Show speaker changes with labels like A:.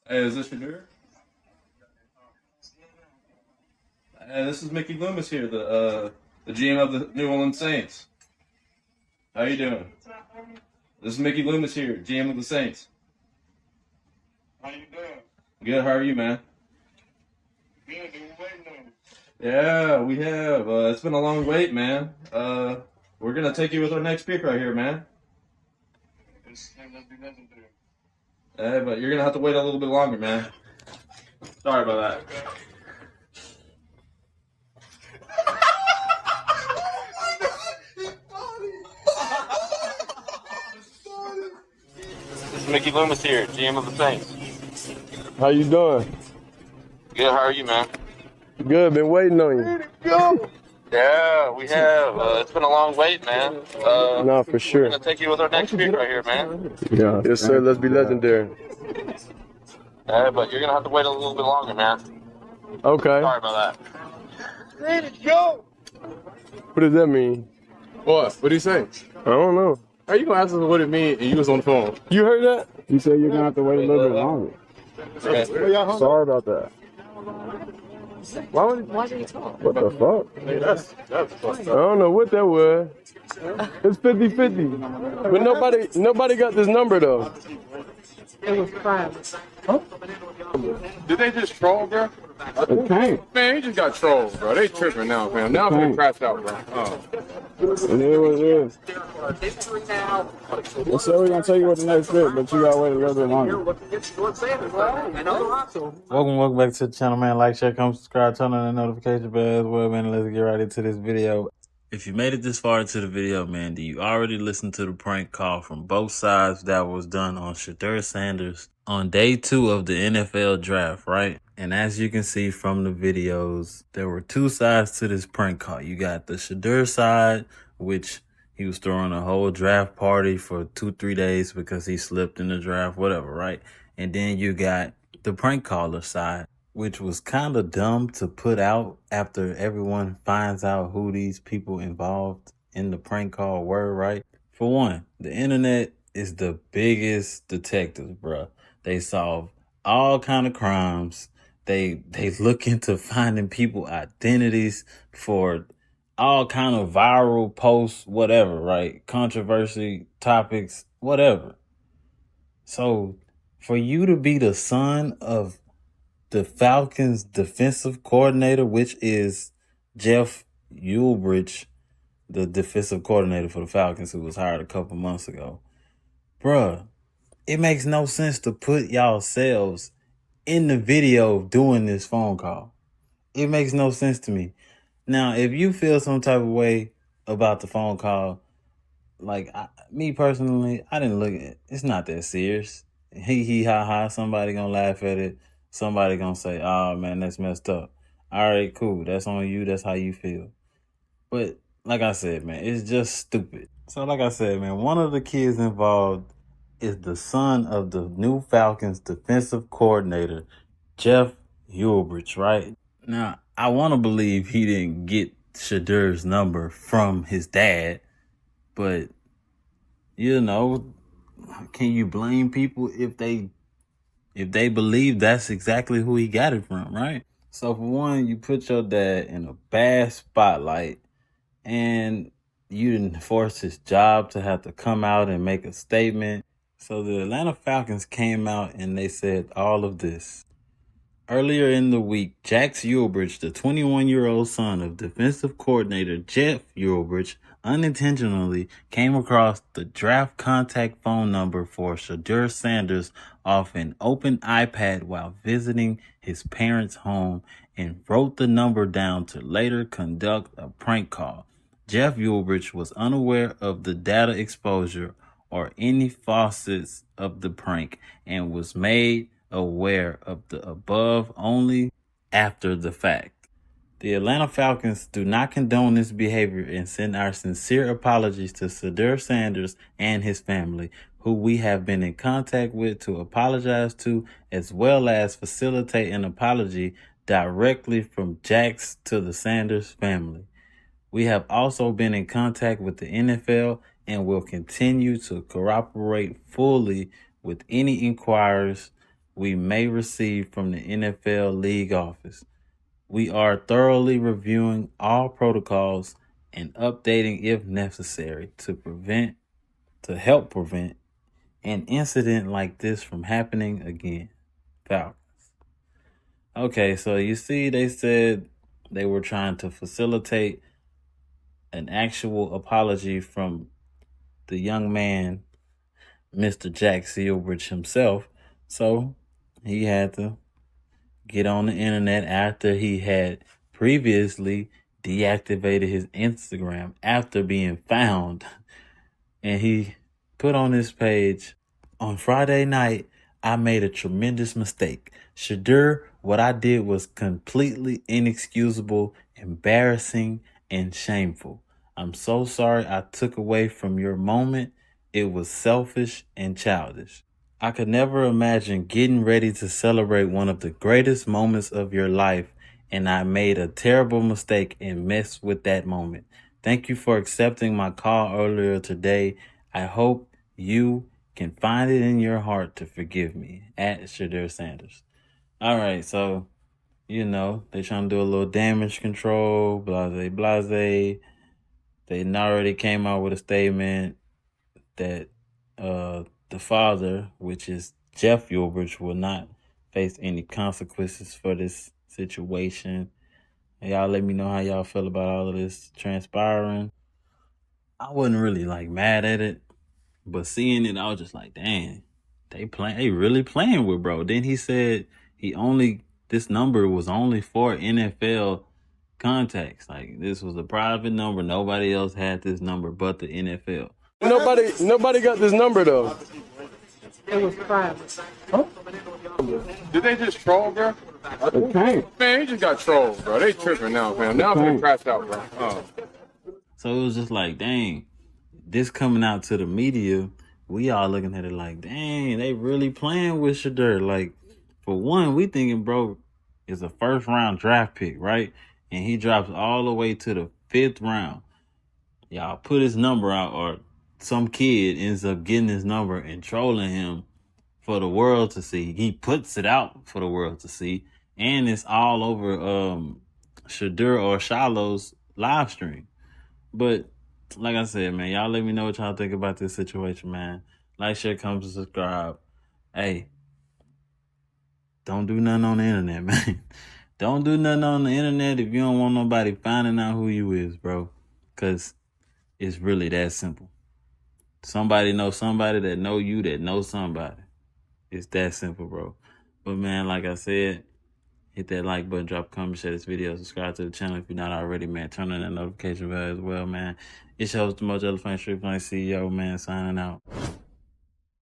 A: Hey, is this Shedeur? Hey, this is Mickey Loomis here, the GM of the New Orleans Saints. How you doing? This is Mickey Loomis here, GM of the Saints.
B: How you doing?
A: Good. How are you, man?
B: Good. Been waiting on you.
A: Yeah, we have. It's been a long wait, man. We're gonna take you with our next pick right here, man.
B: Let's be legendary.
A: But you're gonna have to wait a little bit longer, man. Sorry about that. This is Mickey Loomis here, GM of the Saints.
C: How you doing?
A: Good. How are you, man?
C: Good. Been waiting on you.
B: Go.
A: Yeah, we have. It's been a long wait, man.
C: Nah, for
A: We're
C: sure.
A: gonna take you with our next pick right here, man.
C: Yeah. Yes, sir. Let's be legendary.
A: But you're gonna have to wait a little bit longer, man.
C: Okay.
A: Sorry about that.
B: Ready to go.
C: What does that mean?
D: What? What did he say?
C: I don't know.
D: How you gonna ask us what it means and you was on the phone?
C: You heard that?
E: You said you're gonna have to wait a little bit longer.
C: Sorry about that.
E: Why did you talk?
C: What the fuck?
D: Hey, that's fucked
C: I
D: up.
C: don't know what that was. It's 50-50. But nobody got this number though.
E: It was private.
D: Did they just troll, bro?
E: Okay.
D: Man, he just got trolled, bro. They tripping now, fam. Now I'm gonna crash out, bro.
E: It is what it is. Well, so we're gonna tell you what the next bit, but you gotta wait a little bit longer.
F: Welcome back to the channel, man. Like, share, comment, subscribe, turn on the notification bell as well, man. Let's get right into this video. If you made it this far into the video, man, do you already listen to the prank call from both sides that was done on Shedeur Sanders on day 2 of the NFL draft, right? And as you can see from the videos, there were 2 sides to this prank call. You got the Shedeur side, which he was throwing a whole draft party for 2-3 days because he slipped in the draft, whatever, right? And then you got the prank caller side, which was kind of dumb to put out after everyone finds out who these people involved in the prank call were, right? For one, the internet is the biggest detectives, bruh. They solve all kind of crimes. They look into finding people identities for all kind of viral posts, whatever, right? Controversy, topics, whatever. So for you to be the son of the Falcons defensive coordinator, which is Jax Ulbrich, the defensive coordinator for the Falcons, who was hired a couple months ago. Bruh, it makes no sense to put y'all selves in the video doing this phone call. It makes no sense to me. Now, if you feel some type of way about the phone call, like me personally, I didn't look at it. It's not that serious. Hee ha ha. Somebody gonna laugh at it. Somebody gonna say, "Oh man, that's messed up." All right, cool. That's on you. That's how you feel. But like I said, man, it's just stupid. So like I said, man, one of the kids involved is the son of the new Falcons defensive coordinator, Jax Ulbrich, right? Now, I want to believe he didn't get Shedeur's number from his dad, but, you know, can you blame people if they believe that's exactly who he got it from, right? So for one, you put your dad in a bad spotlight and you didn't force his job to have to come out and make a statement. So the Atlanta Falcons came out and they said all of this. Earlier in the week, Jax Ulbrich, the 21-year-old son of defensive coordinator Jax Ulbrich, unintentionally came across the draft contact phone number for Shedeur Sanders off an open iPad while visiting his parents' home and wrote the number down to later conduct a prank call. Jax Ulbrich was unaware of the data exposure or any facets of the prank and was made aware of the above only after the fact. The Atlanta Falcons do not condone this behavior and send our sincere apologies to Shedeur Sanders and his family, who we have been in contact with to apologize to, as well as facilitate an apology directly from Jax to the Sanders family. We have also been in contact with the NFL and will continue to cooperate fully with any inquiries we may receive from the NFL league office. We are thoroughly reviewing all protocols and updating if necessary to help prevent an incident like this from happening again. Falcons. Okay, so you see they said they were trying to facilitate an actual apology from the young man, Mr. Jax Ulbrich himself. So he had to get on the internet after he had previously deactivated his Instagram after being found. And he put on his page, on Friday night, I made a tremendous mistake. Shedeur, what I did was completely inexcusable, embarrassing, and shameful. I'm so sorry I took away from your moment. It was selfish and childish. I could never imagine getting ready to celebrate one of the greatest moments of your life, and I made a terrible mistake and messed with that moment. Thank you for accepting my call earlier today. I hope you can find it in your heart to forgive me. At Shedeur Sanders. All right, so, you know, they trying to do a little damage control, blase. They already came out with a statement that the father, which is Jeff Ulbrich, will not face any consequences for this situation. And y'all let me know how y'all feel about all of this transpiring. I wasn't really like mad at it, but seeing it, I was just like, dang, they really playing with bro. Then he said this number was only for NFL contacts. Like, this was a private number. Nobody else had this number but the NFL.
C: Nobody got this number though.
E: It was private.
C: Huh?
D: Did they just troll, bro?
E: It can't.
D: Man, he just got trolled, bro. They tripping now, fam. Now I'm finna crash out, bro.
F: So it was just like, dang, this coming out to the media, we all looking at it like, dang, they really playing with Shedeur. Like, for one, we thinking bro is a first round draft pick, right? And he drops all the way to the 5th round. Y'all put his number out, or some kid ends up getting his number and trolling him for the world to see. He puts it out for the world to see. And it's all over Shedeur or Shiloh's live stream. But like I said, man, y'all let me know what y'all think about this situation, man. Like, share, comment, and subscribe. Hey, don't do nothing on the internet, man. Don't do nothing on the internet if you don't want nobody finding out who you is, bro. Because it's really that simple. Somebody know somebody that know you that know somebody. It's that simple, bro. But, man, like I said, hit that like button, drop a comment, share this video, subscribe to the channel if you're not already, man. Turn on that notification bell as well, man. It's your host, the Mojo Elephant Street Plank CEO, man, signing out.